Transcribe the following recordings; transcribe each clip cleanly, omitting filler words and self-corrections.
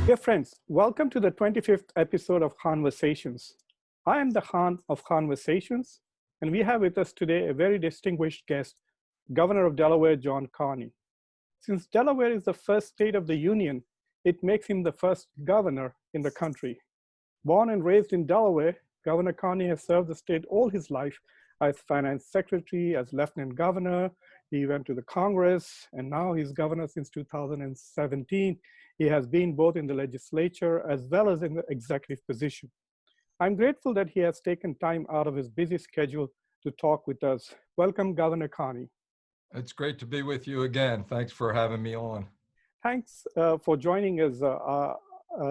Dear friends, welcome to the 25th episode of Khanversations. I am the Khan of Khanversations, and we have with us today a very distinguished guest, Governor of Delaware, John Carney. Since Delaware is the first state of the Union, it makes him the first governor in the country. Born and raised in Delaware, Governor Carney has served the state all his life as finance secretary, as lieutenant governor. He went to the Congress, and now he's governor since 2017. He has been both in the legislature as well as in the executive position. I'm grateful that he has taken time out of his busy schedule to talk with us. Welcome, Governor Carney. It's great to be with you again. Thanks for having me on. Thanks for joining us.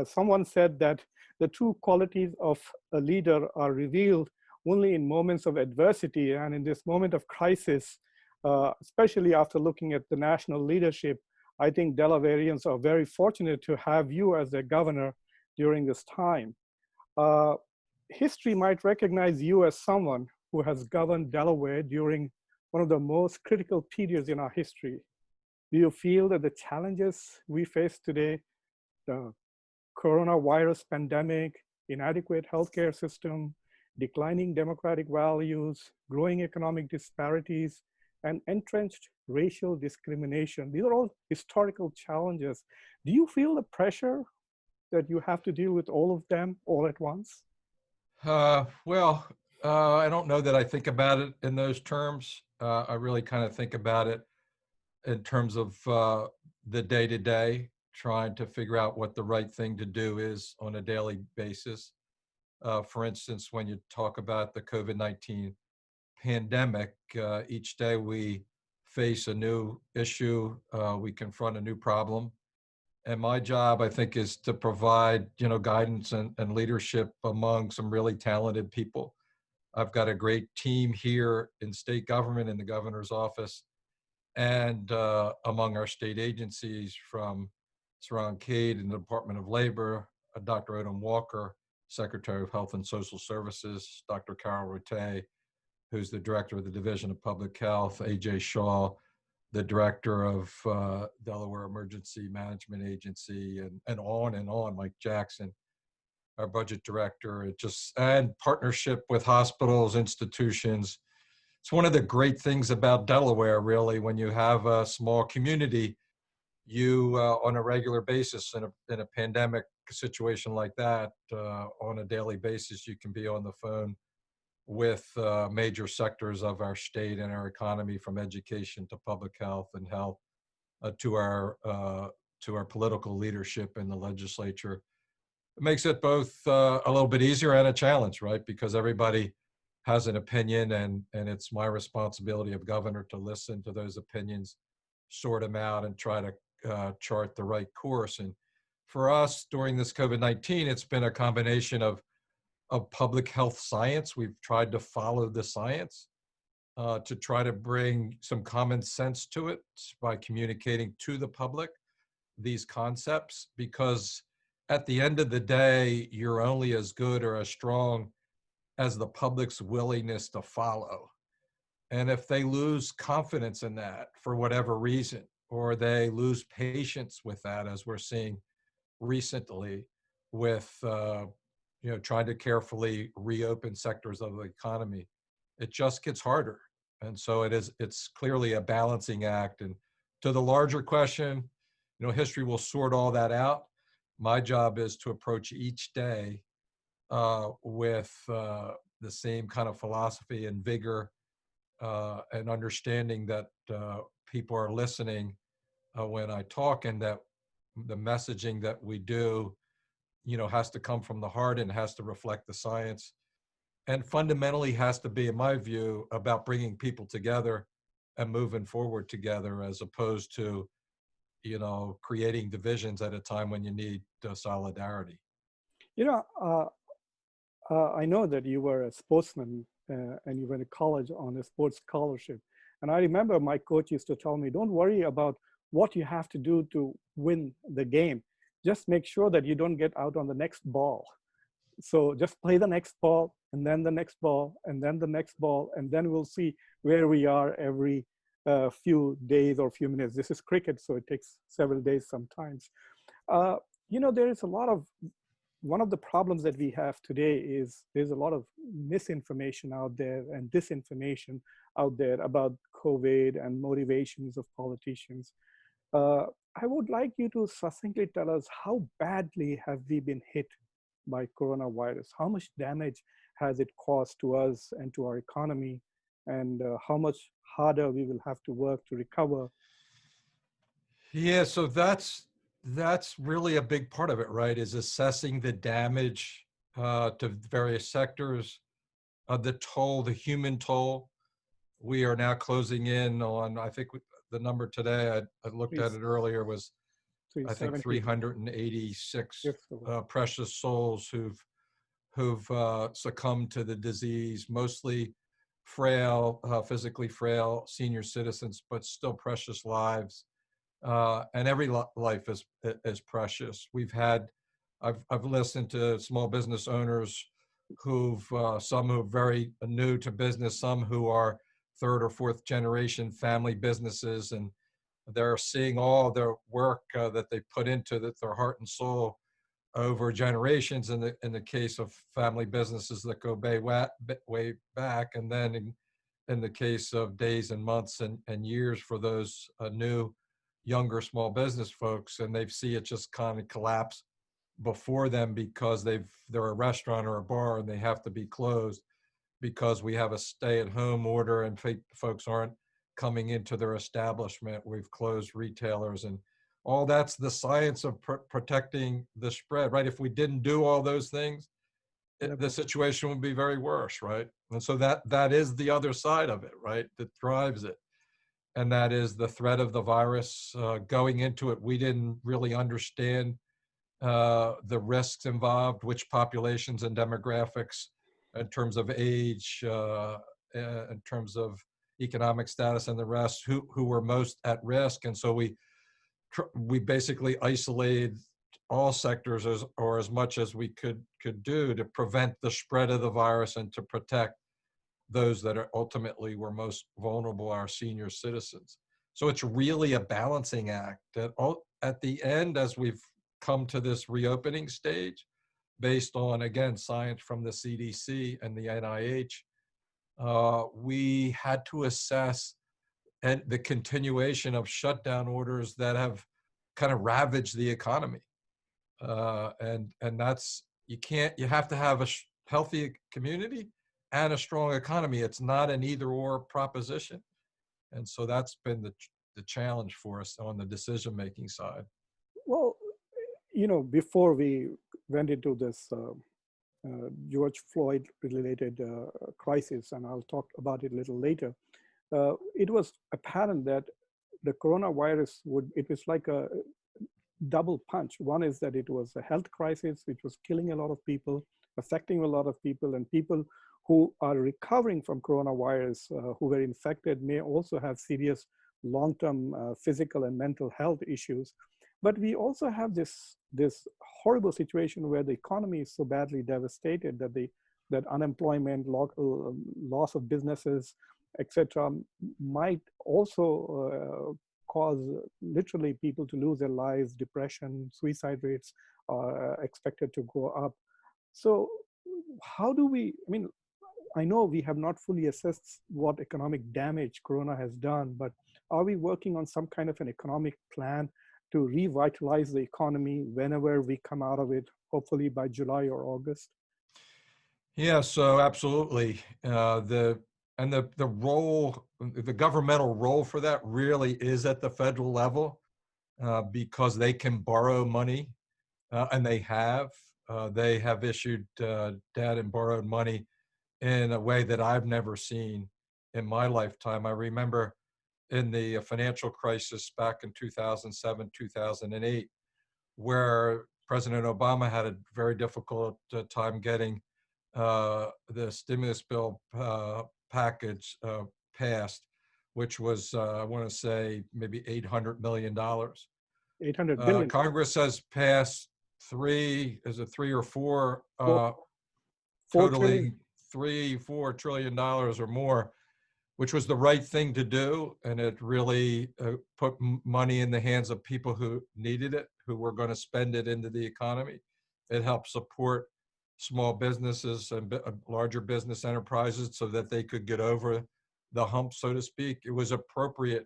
Someone said that the true qualities of a leader are revealed only in moments of adversity, and in this moment of crisis, especially after looking at the national leadership, I think Delawareans are very fortunate to have you as their governor during this time. History might recognize you as someone who has governed Delaware during one of the most critical periods in our history. Do you feel that the challenges we face today, the coronavirus pandemic, inadequate healthcare system, declining democratic values, growing economic disparities, and entrenched racial discrimination, these are all historical challenges. Do you feel the pressure that you have to deal with all of them all at once? I don't know that I think about it in those terms. I really kind of think about it in terms of the day-to-day, trying to figure out what the right thing to do is on a daily basis. For instance, when you talk about the COVID-19 pandemic, each day we face a new issue, we confront a new problem. And my job, I think, is to provide, guidance and leadership among some really talented people. I've got a great team here in state government, in the governor's office, and among our state agencies, from Saran Cade in the Department of Labor, Dr. Odom Walker, Secretary of Health and Social Services, Dr. Carol Rotte, who's the director of the Division of Public Health, AJ Shaw, the director of Delaware Emergency Management Agency, and on, Mike Jackson, our budget director, and partnership with hospitals, institutions. It's one of the great things about Delaware, really, when you have a small community, you, on a regular basis in a pandemic situation like that, on a daily basis, you can be on the phone with major sectors of our state and our economy, from education to public health and health, to our political leadership in the legislature. It makes it both a little bit easier and a challenge, right? Because everybody has an opinion, and it's my responsibility of governor to listen to those opinions, sort them out, and try to chart the right course. And for us during this COVID-19, it's been a combination of public health science. We've tried to follow the science to try to bring some common sense to it by communicating to the public these concepts, because at the end of the day, you're only as good or as strong as the public's willingness to follow. And if they lose confidence in that for whatever reason, or they lose patience with that, as we're seeing recently with trying to carefully reopen sectors of the economy, it just gets harder. And so it's clearly a balancing act. And to the larger question, history will sort all that out. My job is to approach each day with the same kind of philosophy and vigor, and understanding that people are listening when I talk, and that the messaging that we do has to come from the heart and has to reflect the science, and fundamentally has to be, in my view, about bringing people together and moving forward together, as opposed to, creating divisions at a time when you need solidarity. I know that you were a sportsman and you went to college on a sports scholarship. And I remember my coach used to tell me, don't worry about what you have to do to win the game. Just make sure that you don't get out on the next ball. So just play the next ball, and then the next ball, and then the next ball, and then we'll see where we are every a few days or few minutes. This is cricket, so it takes several days sometimes. Uh, there is a lot of, one of the problems that we have today is there's a lot of misinformation out there and disinformation out there about COVID and motivations of politicians. Uh, I would like you to succinctly tell us, how badly have we been hit by coronavirus? How much damage has it caused to us and to our economy? And how much harder we will have to work to recover? Yeah, so that's really a big part of it, right? Is assessing the damage to various sectors, the toll, the human toll. We are now closing in on, I think the number today, I looked at it earlier, was I think 370. 386 Yes, sir. precious souls who've succumbed to the disease, mostly frail, physically frail senior citizens, but still precious lives. And every life is precious. I've listened to small business owners some who are very new to business, some who are third or fourth generation family businesses, and they're seeing all their work that they put into their heart and soul over generations in the case of family businesses that go way back, and then in the case of days and months and years for those new younger small business folks, and they see it just kind of collapse before them because they're a restaurant or a bar and they have to be closed because we have a stay-at-home order and folks aren't coming into their establishment. We've closed retailers, and all that's the science of protecting the spread, right? If we didn't do all those things, the situation would be very worse, right? And so that is the other side of it, right? That drives it. And that is the threat of the virus. Going into it, we didn't really understand the risks involved, which populations and demographics, in terms of age, in terms of economic status and the rest, who were most at risk. And so we basically isolated all sectors as much as we could do to prevent the spread of the virus and to protect those that are ultimately were most vulnerable, our senior citizens. So it's really a balancing act that at the end, as we've come to this reopening stage, based on, again, science from the CDC and the NIH, we had to assess and the continuation of shutdown orders that have kind of ravaged the economy. And that's, you have to have a healthy community and a strong economy. It's not an either or proposition. And so that's been the challenge for us on the decision-making side. Well, before we went into this George Floyd related crisis, and I'll talk about it a little later, it was apparent that the coronavirus it was like a double punch. One is that it was a health crisis, which was killing a lot of people, affecting a lot of people, and people who are recovering from coronavirus, who were infected, may also have serious long-term physical and mental health issues. But we also have this horrible situation where the economy is so badly devastated that unemployment, loss of businesses, etc., might also cause literally people to lose their lives. Depression, suicide rates are expected to go up. So how do we, I know we have not fully assessed what economic damage Corona has done, but are we working on some kind of an economic plan to revitalize the economy whenever we come out of it, hopefully by July or August? Yeah, so absolutely. The role, the governmental role for that really is at the federal level, because they can borrow money, and they have. They have issued debt and borrowed money in a way that I've never seen in my lifetime. I remember in the financial crisis back in 2007, 2008, where President Obama had a very difficult time getting the stimulus bill package passed, which was, I want to say, maybe $800 million. 800 billion. Congress has passed three or four, $4 totaling trillion. $3-4 trillion or more. which was the right thing to do. And it really put money in the hands of people who needed it, who were going to spend it into the economy. It helped support small businesses and larger business enterprises so that they could get over the hump, so to speak. It was appropriate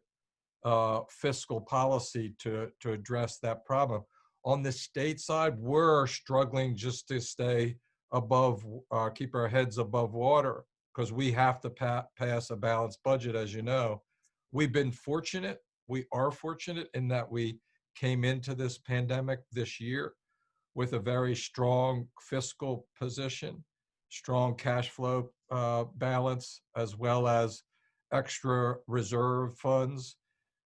fiscal policy to address that problem. On the state side, we're struggling just to stay above, keep our heads above water, because we have to pass a balanced budget, as you know. We've been fortunate. We are fortunate in that we came into this pandemic this year with a very strong fiscal position, strong cash flow balance, as well as extra reserve funds.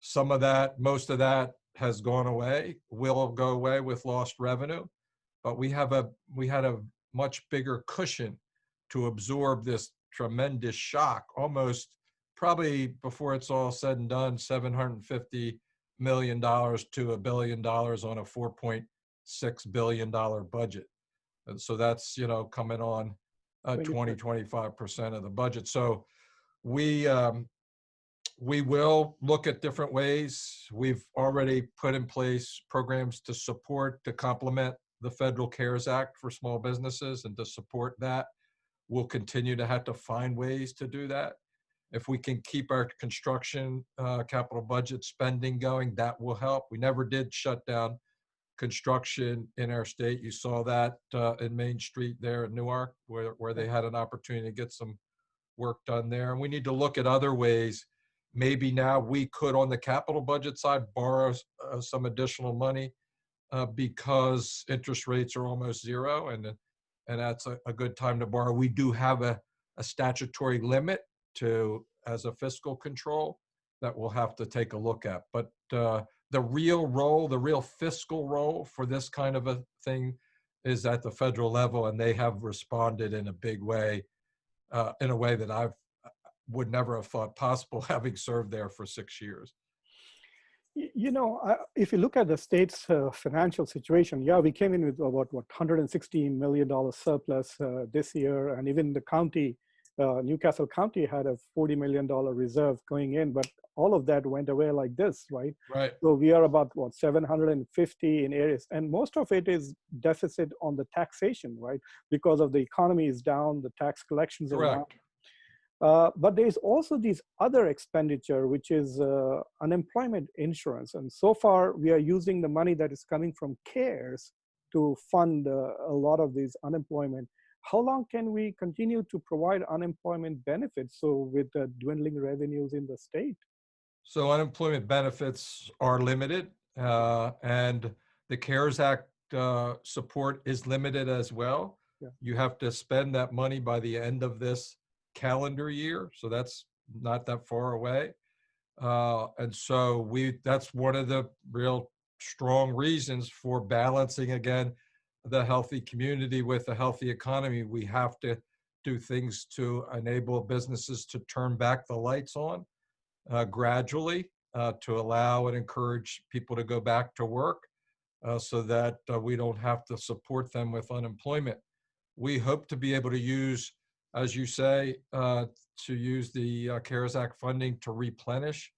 Some of that, most of that has gone away, will go away with lost revenue, but we had a much bigger cushion to absorb this tremendous shock, almost probably before it's all said and done, $750 million to $1 billion on a $4.6 billion budget. And so that's, coming on 25% of the budget. So we will look at different ways. We've already put in place programs to support, to complement the Federal CARES Act for small businesses and to support that. We'll continue to have to find ways to do that. If we can keep our construction capital budget spending going, that will help. We never did shut down construction in our state. You saw that in Main Street there in Newark, where they had an opportunity to get some work done there. And we need to look at other ways. Maybe now we could, on the capital budget side, borrow some additional money because interest rates are almost zero, and that's a good time to borrow. We do have a statutory limit as a fiscal control that we'll have to take a look at. But the real fiscal role for this kind of a thing is at the federal level, and they have responded in a big way, in a way that I would never have thought possible, having served there for 6 years. If you look at the state's financial situation, we came in with about $116 million surplus this year, and even the county, Newcastle County, had a $40 million reserve going in, but all of that went away like this, right? Right. So we are about 750 in areas, and most of it is deficit on the taxation, right? Because of the economy is down, the tax collections are down. But there's also these other expenditure, which is unemployment insurance. And so far, we are using the money that is coming from CARES to fund a lot of these unemployment. How long can we continue to provide unemployment benefits with the dwindling revenues in the state? So unemployment benefits are limited, and the CARES Act support is limited as well. Yeah. You have to spend that money by the end of this calendar year, so that's not that far away, and so that's one of the real strong reasons for balancing again the healthy community with a healthy economy. We have to do things to enable businesses to turn back the lights on gradually, to allow and encourage people to go back to work, so that we don't have to support them with unemployment. We hope to be able to use, as you say, to use the CARES Act funding to replenish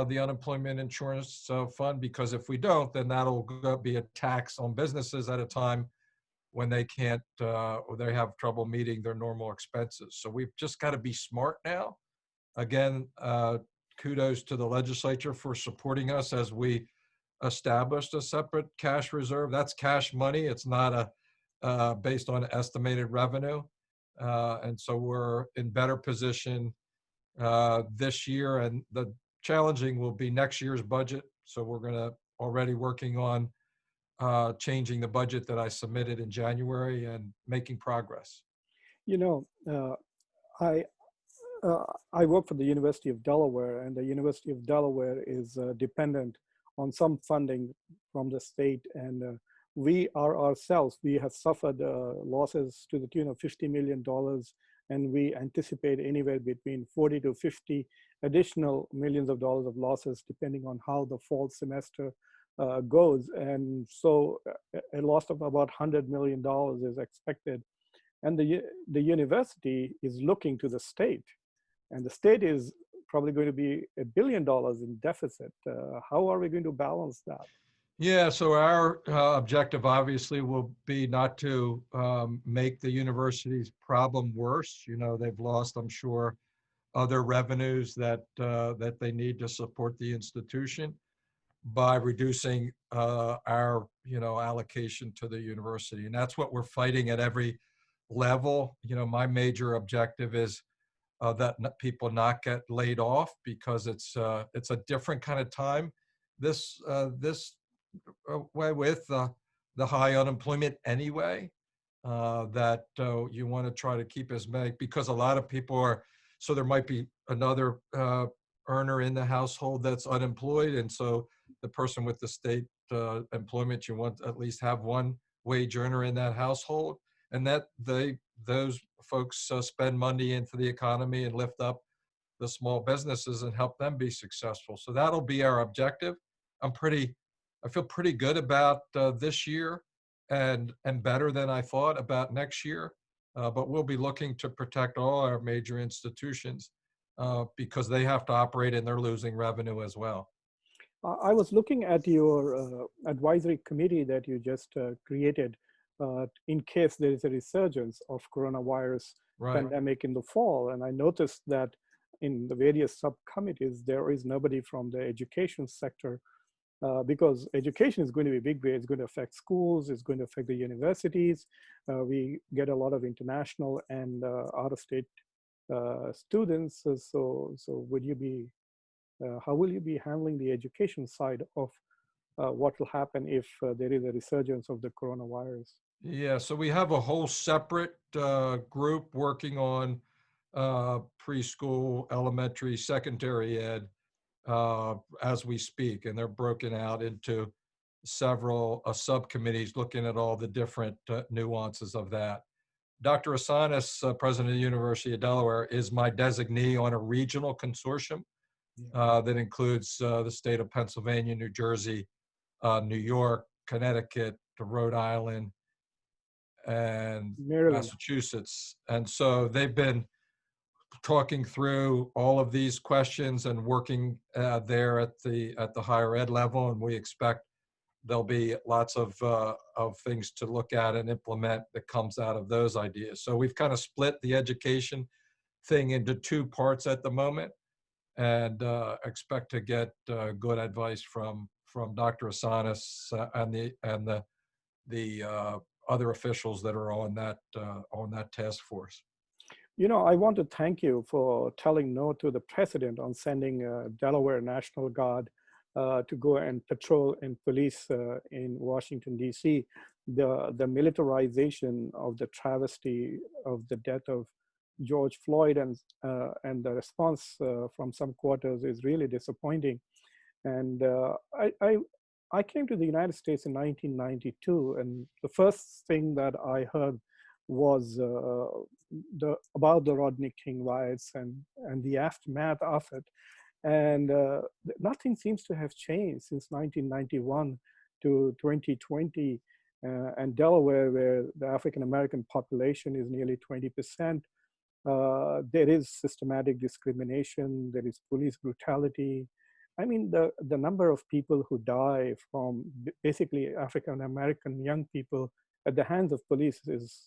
the unemployment insurance fund, because if we don't, then that'll be a tax on businesses at a time when they can't, or they have trouble meeting their normal expenses. So we've just got to be smart now. Again, kudos to the legislature for supporting us as we established a separate cash reserve. That's cash money. It's not based on estimated revenue. And so we're in better position this year, and the challenging will be next year's budget. So we're going to already working on changing the budget that I submitted in January and making progress. I work for the University of Delaware, and the University of Delaware is dependent on some funding from the state, and we have suffered losses to the tune of $50 million, and we anticipate anywhere between 40 to 50 additional millions of dollars of losses depending on how the fall semester goes. And so a loss of about $100 million is expected. And the university is looking to the state and the state is probably going to be $1 billion in deficit. How are we going to balance that? Yeah, so our objective obviously will be not to make the university's problem worse. You know, they've lost, I'm sure, other revenues that that they need to support the institution by reducing our, you know, allocation to the university, and that's what we're fighting at every level. You know, my major objective is that people not get laid off, because it's a different kind of time. This way with the high unemployment anyway, that you want to try to keep as many, because a lot of people are, so there might be another earner in the household that's unemployed. And so the person with the state employment, you want to at least have one wage earner in that household, and that those folks spend money into the economy and lift up the small businesses and help them be successful. So that'll be our objective. I feel pretty good about this year, and better than I thought about next year. But we'll be looking to protect all our major institutions because they have to operate and they're losing revenue as well. I was looking at your advisory committee that you just created in case there is a resurgence of coronavirus pandemic in the fall. And I noticed that in the various subcommittees, there is nobody from the education sector, because education is going to be a big way. It's going to affect schools, it's going to affect the universities. We get a lot of international and out-of-state students. So would you be, how will you be handling the education side of what will happen if there is a resurgence of the coronavirus? Yeah, so we have a whole separate group working on preschool, elementary, secondary ed as we speak, and they're broken out into several subcommittees looking at all the different nuances of that. Dr. Asanis, president of the University of Delaware, is my designee on a regional consortium that includes the state of Pennsylvania, New Jersey, New York, Connecticut, Rhode Island, and Maryland, Massachusetts. And so they've been talking through all of these questions and working there at the higher ed level, and we expect there'll be lots of things to look at and implement that comes out of those ideas. So we've kind of split the education thing into two parts at the moment, and expect to get good advice from Dr. Asanis and the other officials that are on that task force. You know, I want to thank you for telling no to the president on sending Delaware National Guard to go and patrol and police in Washington, D.C. The militarization of the travesty of the death of George Floyd and the response from some quarters is really disappointing. And I came to the United States in 1992, and the first thing that I heard was about the Rodney King riots and the aftermath of it. And nothing seems to have changed since 1991 to 2020. And Delaware, where the African-American population is nearly 20%, there is systematic discrimination, there is police brutality. I mean, the number of people who die from basically African-American young people at the hands of police is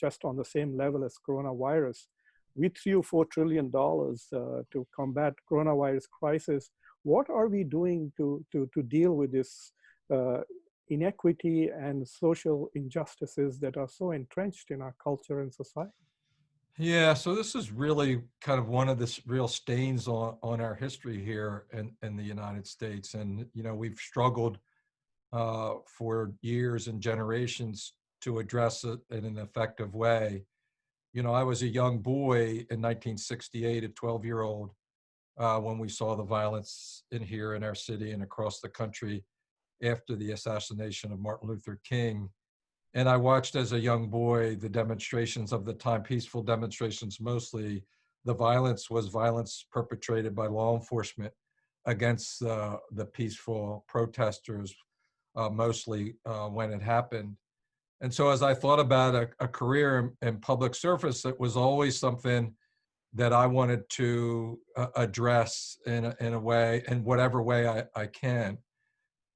just on the same level as coronavirus. We threw $4 trillion to combat coronavirus crisis. What are we doing to deal with this inequity and social injustices that are so entrenched in our culture and society? Yeah, so this is really kind of one of the real stains on our history here in the United States. And, you know, we've struggled for years and generations to address it in an effective way. You know, I was a young boy in 1968, a 12-year-old, when we saw the violence in here in our city and across the country after the assassination of Martin Luther King. And I watched as a young boy the demonstrations of the time, peaceful demonstrations mostly. The violence was violence perpetrated by law enforcement against the peaceful protesters, mostly when it happened. And so as I thought about a career in public service, it was always something that I wanted to address in a way, in whatever way I can.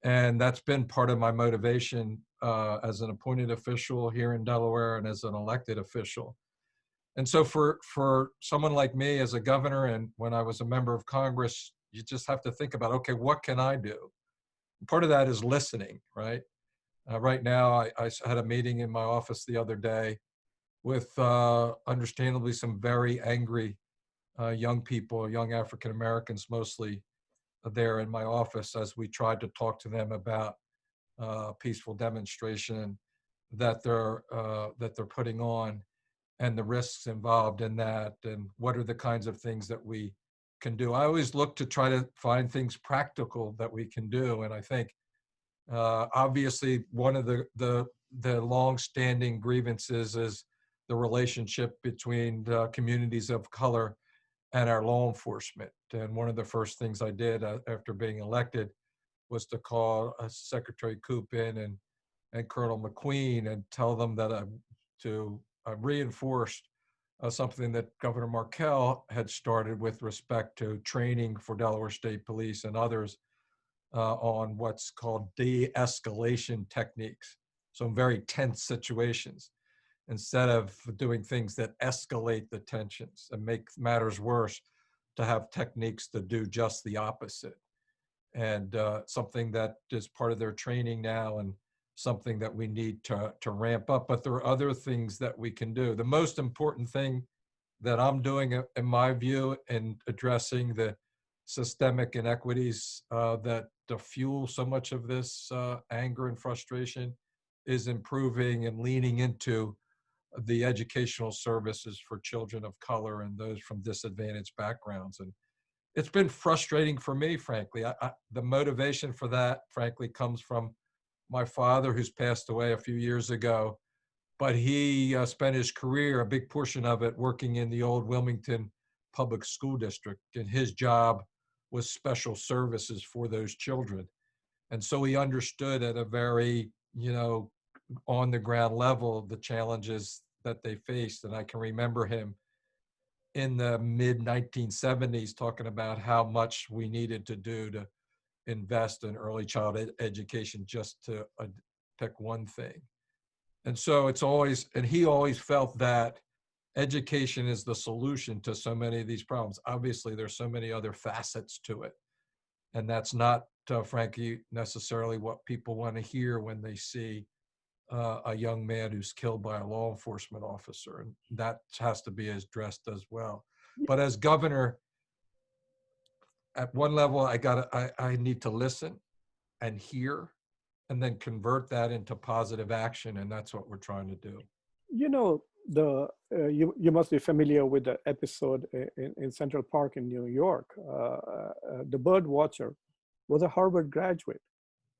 And that's been part of my motivation as an appointed official here in Delaware and as an elected official. And so for someone like me as a governor, and when I was a member of Congress, you just have to think about, okay, what can I do? Part of that is listening, right? Right now, I had a meeting in my office the other day with understandably some very angry young people, young African Americans mostly, there in my office as we tried to talk to them about peaceful demonstration that they're putting on, and the risks involved in that, and what are the kinds of things that we can do. I always look to try to find things practical that we can do, and I think obviously one of the long-standing grievances is the relationship between the communities of color and our law enforcement. And one of the first things I did after being elected was to call Secretary Coop in and Colonel McQueen and tell them that I reinforced something that Governor Markell had started with respect to training for Delaware State Police and others on what's called de-escalation techniques. So in very tense situations, instead of doing things that escalate the tensions and make matters worse, to have techniques to do just the opposite. And something that is part of their training now, and something that we need to ramp up. But there are other things that we can do. The most important thing that I'm doing, in my view, in addressing the systemic inequities that fuel so much of this anger and frustration, is improving and leaning into the educational services for children of color and those from disadvantaged backgrounds. And it's been frustrating for me, frankly. The motivation for that, frankly, comes from my father, who's passed away a few years ago. But he spent his career, a big portion of it, working in the old Wilmington Public School District. And his job was special services for those children. And so he understood at a very, on the ground level, the challenges that they faced. And I can remember him in the mid 1970s talking about how much we needed to do to invest in early childhood education, just to pick one thing. And so it's always, and he always felt that education is the solution to so many of these problems. Obviously, there's so many other facets to it. And that's not, frankly, necessarily what people want to hear when they see a young man who's killed by a law enforcement officer. And that has to be addressed as well. But as governor, at one level, I need to listen and hear, and then convert that into positive action. And that's what we're trying to do. You must be familiar with the episode in Central Park in New York. The bird watcher was a Harvard graduate.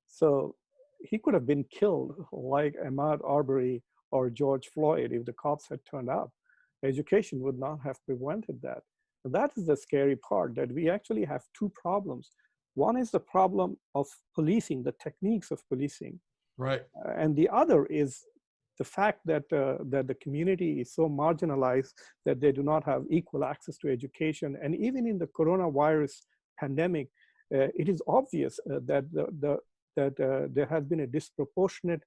So he could have been killed like Ahmaud Arbery or George Floyd if the cops had turned up. Education would not have prevented that. And that is the scary part, that we actually have two problems. One is the problem of policing, the techniques of policing. Right. And the other is the fact that the community is so marginalized that they do not have equal access to education. And even in the coronavirus pandemic, it is obvious that there has been a disproportionate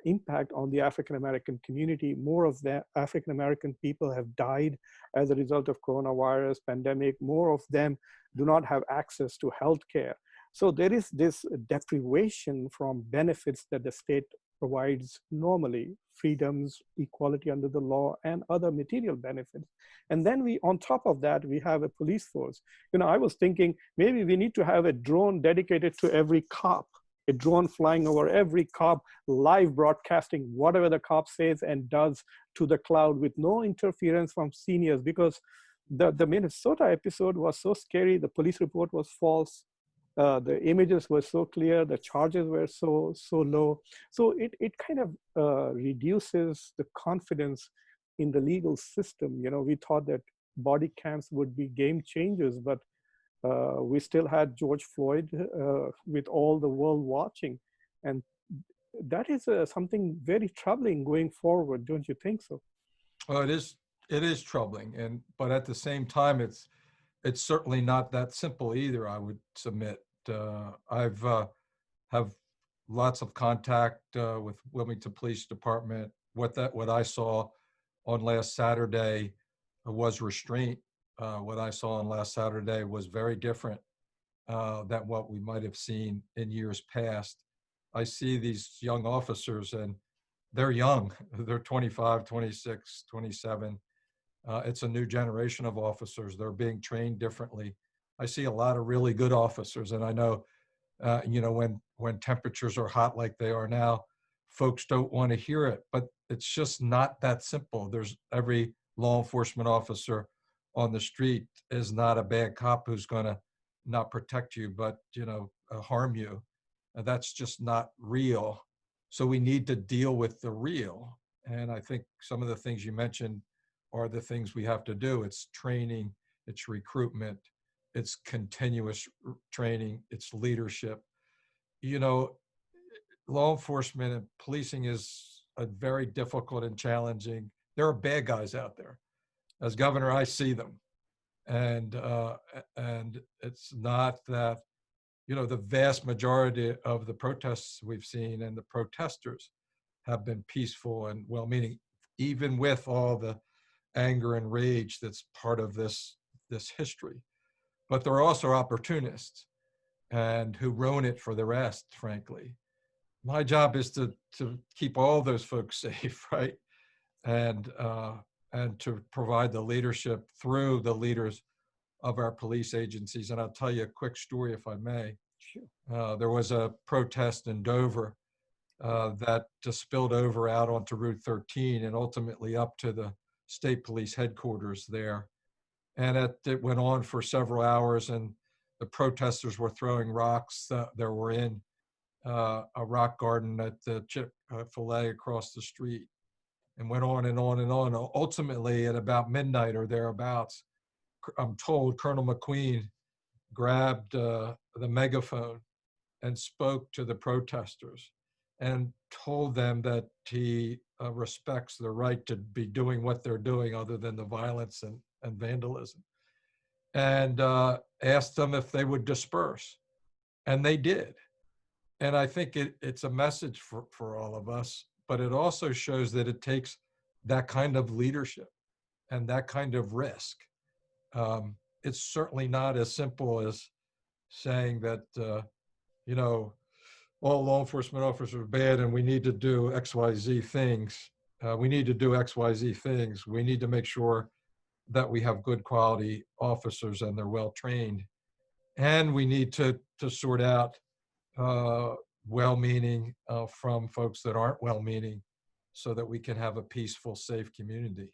impact on the African-American community. More of the African-American people have died as a result of coronavirus pandemic. More of them do not have access to healthcare. So there is this deprivation from benefits that the state provides normally, freedoms, equality under the law, and other material benefits. And then on top of that, we have a police force. I was thinking maybe we need to have a drone dedicated to every cop, a drone flying over every cop, live broadcasting whatever the cop says and does to the cloud with no interference from seniors, because the Minnesota episode was so scary. The police report was false. The images were so clear, the charges were so low. So it kind of reduces the confidence in the legal system. We thought that body cams would be game changers, but we still had George Floyd with all the world watching. And that is something very troubling going forward, don't you think so? Well, it is it is troubling, but at the same time, it's certainly not that simple either. I would submit. I've have lots of contact with Wilmington Police Department. What I saw on last Saturday was restraint. What I saw on last Saturday was very different than what we might have seen in years past. I see these young officers, and they're young. They're 25, 26, 27. It's a new generation of officers. They're being trained differently. I see a lot of really good officers, and I know, when temperatures are hot like they are now, folks don't want to hear it, but it's just not that simple. There's every law enforcement officer on the street is not a bad cop who's going to not protect you, but harm you. And that's just not real. So we need to deal with the real. And I think some of the things you mentioned are the things we have to do. It's training, it's recruitment, it's continuous training, it's leadership. You know, law enforcement and policing is a very difficult and challenging. There are bad guys out there. As governor, I see them, and it's not that the vast majority of the protests we've seen and the protesters have been peaceful and well-meaning, even with all the anger and rage that's part of this history. But there are also opportunists and who ruin it for the rest, frankly. My job is to keep all those folks safe, right? And and to provide the leadership through the leaders of our police agencies. And I'll tell you a quick story, if I may. Sure. There was a protest in Dover that just spilled over out onto Route 13 and ultimately up to the state police headquarters there. And it went on for several hours, and the protesters were throwing rocks that were in a rock garden at the Chick-fil-A across the street, and went on and on and on. Ultimately, at about midnight or thereabouts, I'm told Colonel McQueen grabbed the megaphone and spoke to the protesters and told them that he respects the right to be doing what they're doing other than the violence and vandalism, and asked them if they would disperse. And they did. And I think it's a message for all of us, but it also shows that it takes that kind of leadership and that kind of risk. It's certainly not as simple as saying that, all law enforcement officers are bad and we need to do XYZ things. We need to do XYZ things. We need to make sure that we have good quality officers and they're well trained. And we need to sort out well-meaning from folks that aren't well-meaning so that we can have a peaceful, safe community.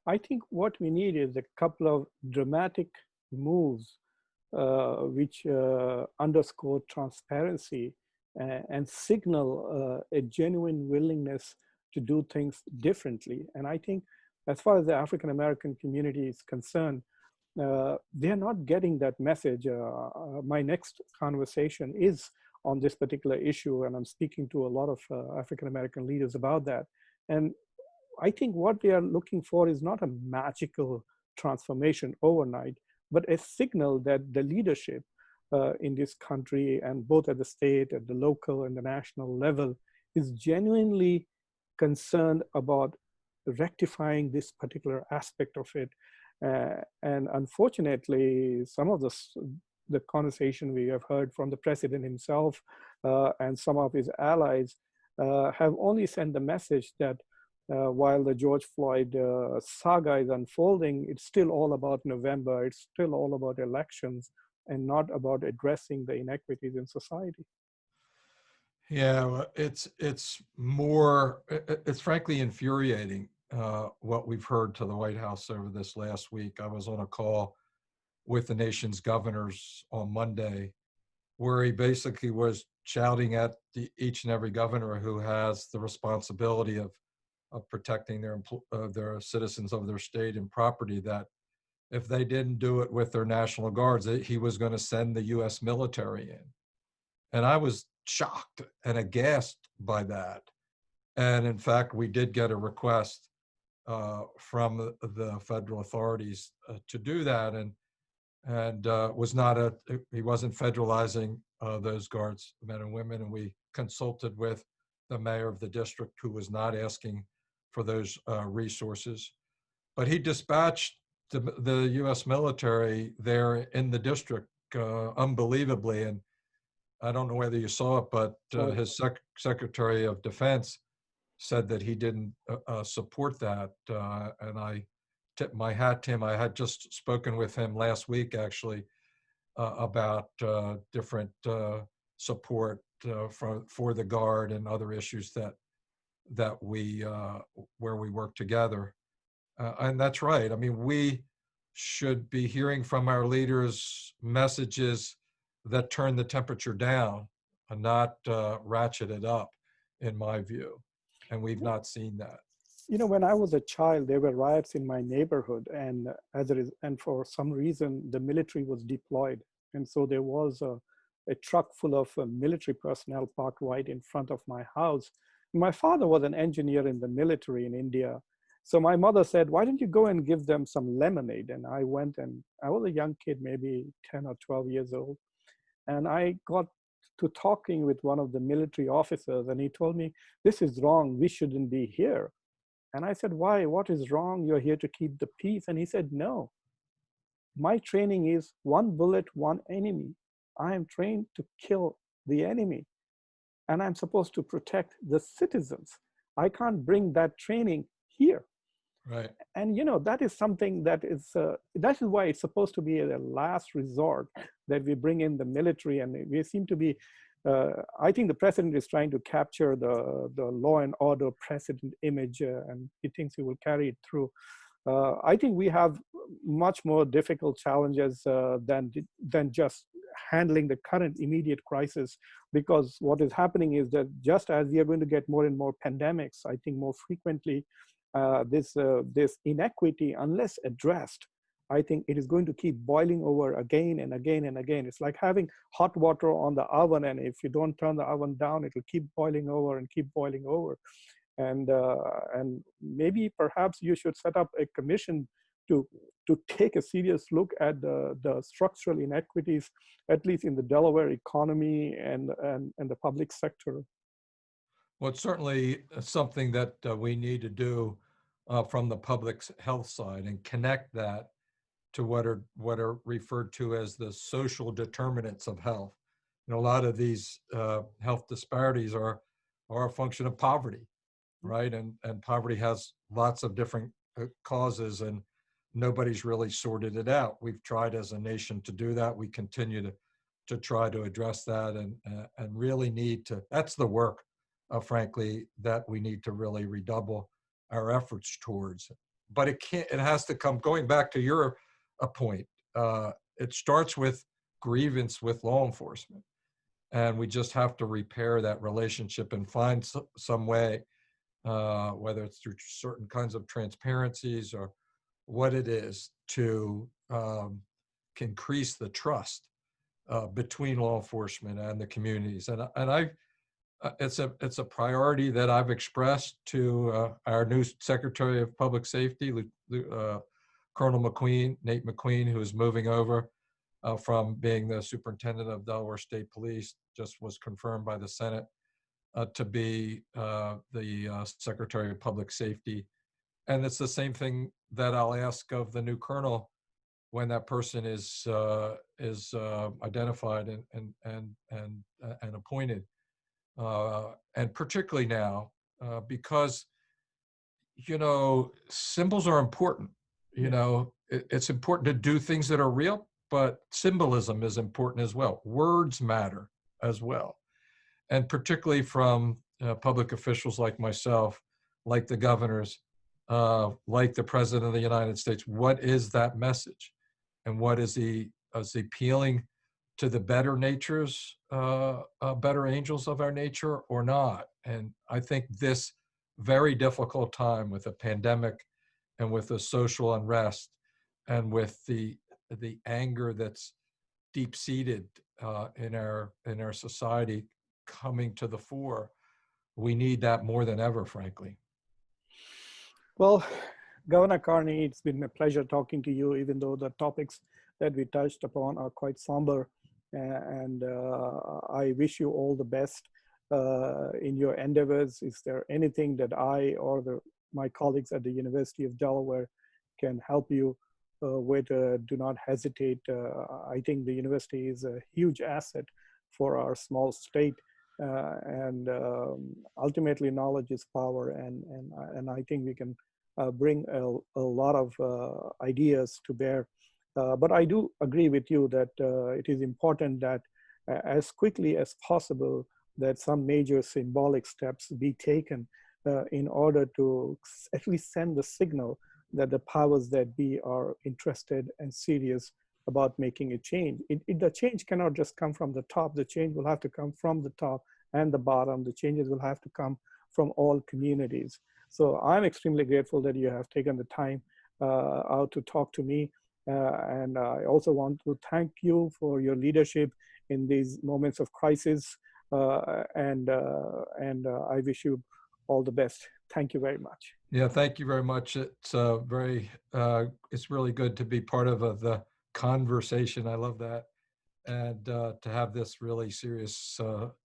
I think what we need is a couple of dramatic moves which underscore transparency and signal a genuine willingness to do things differently. And I think as far as the African American community is concerned, they're not getting that message. My next conversation is on this particular issue, and I'm speaking to a lot of African American leaders about that. And I think what they are looking for is not a magical transformation overnight, but a signal that the leadership in this country, and both at the state, at the local, and the national level, is genuinely concerned about rectifying this particular aspect of it. And unfortunately, some of the conversation we have heard from the president himself and some of his allies have only sent the message that while the George Floyd saga is unfolding, it's still all about November. It's still all about elections and not about addressing the inequities in society. Yeah, it's frankly infuriating what we've heard to the White House over this last week. I was on a call with the nation's governors on Monday, where he basically was shouting at each and every governor who has the responsibility of protecting their citizens of their state and property, that if they didn't do it with their National Guards, he was going to send the U.S. military in. And I was shocked and aghast by that. And in fact, we did get a request from the federal authorities to do that, and he wasn't federalizing those guards, men and women, and we consulted with the mayor of the district, who was not asking for those resources, but he dispatched the U.S. military there in the district unbelievably. And I don't know whether you saw it, but his Secretary of Defense said that he didn't support that. And I tip my hat to him. I had just spoken with him last week, actually, about different support for the Guard and other issues that we where we work together. And that's right. I mean, we should be hearing from our leaders messages that turn the temperature down and not ratchet it up, in my view. And we've not seen that. You know, when I was a child, there were riots in my neighborhood, and for some reason, the military was deployed, and so there was a truck full of military personnel parked right in front of my house. My father was an engineer in the military in India, so my mother said, "Why don't you go and give them some lemonade?" And I went, and I was a young kid, maybe 10 or 12 years old, and I got to talking with one of the military officers, and he told me, "This is wrong. We shouldn't be here." And I said, "Why? What is wrong? You're here to keep the peace." And he said, "No, my training is one bullet, one enemy. I am trained to kill the enemy, and I'm supposed to protect the citizens. I can't bring that training here." Right. And you know, that is something that is why it's supposed to be a last resort, that we bring in the military. And we seem to be, I think the president is trying to capture the law and order president image, and he thinks he will carry it through. I think we have much more difficult challenges than just handling the current immediate crisis, because what is happening is that just as we are going to get more and more pandemics, I think more frequently, this inequity, unless addressed, I think it is going to keep boiling over again and again and again. It's like having hot water on the oven, and if you don't turn the oven down, it will keep boiling over and keep boiling over. And maybe perhaps you should set up a commission to take a serious look at the structural inequities, at least in the Delaware economy and the public sector. Well, it's certainly something that we need to do from the public health side, and connect that to what are referred to as the social determinants of health. You know, a lot of these health disparities are a function of poverty, right? And poverty has lots of different causes, and nobody's really sorted it out. We've tried as a nation to do that. We continue to try to address that, and really need to. That's the work, frankly, that we need to really redouble our efforts towards. But it has to come, going back to your point, it starts with grievance with law enforcement. And we just have to repair that relationship and find some way, whether it's through certain kinds of transparencies or what it is, to increase the trust between law enforcement and the communities. And it's a priority that I've expressed to our new Secretary of Public Safety, Colonel Nate McQueen, who is moving over from being the Superintendent of Delaware State Police, just was confirmed by the Senate to be the Secretary of Public Safety. And it's the same thing that I'll ask of the new colonel when that person is identified and appointed. And particularly now, because, you know, symbols are important. You know, it's important to do things that are real, but symbolism is important as well. Words matter as well. And particularly from public officials like myself, like the governors, like the President of the United States. What is that message? And what is he appealing to the better natures, better angels of our nature, or not? And I think this very difficult time with a pandemic and with the social unrest and with the anger that's deep-seated in our society coming to the fore, we need that more than ever, frankly. Well, Governor Carney, it's been a pleasure talking to you, even though the topics that we touched upon are quite somber. And I wish you all the best in your endeavors. Is there anything that I or my colleagues at the University of Delaware can help you with? Do not hesitate. I think the university is a huge asset for our small state. And ultimately, knowledge is power. And I think we can bring a lot of ideas to bear. But I do agree with you that it is important that as quickly as possible that some major symbolic steps be taken in order to at least send the signal that the powers that be are interested and serious about making a change. The change cannot just come from the top. The change will have to come from the top and the bottom. The changes will have to come from all communities. So I'm extremely grateful that you have taken the time out to talk to me. And I also want to thank you for your leadership in these moments of crisis. And I wish you all the best. Thank you very much. Yeah, thank you very much. It's it's really good to be part of the conversation. I love that. And to have this really serious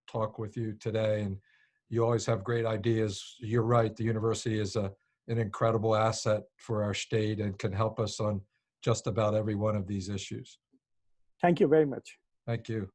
talk with you today. And you always have great ideas. You're right. The university is an incredible asset for our state and can help us on just about every one of these issues. Thank you very much. Thank you.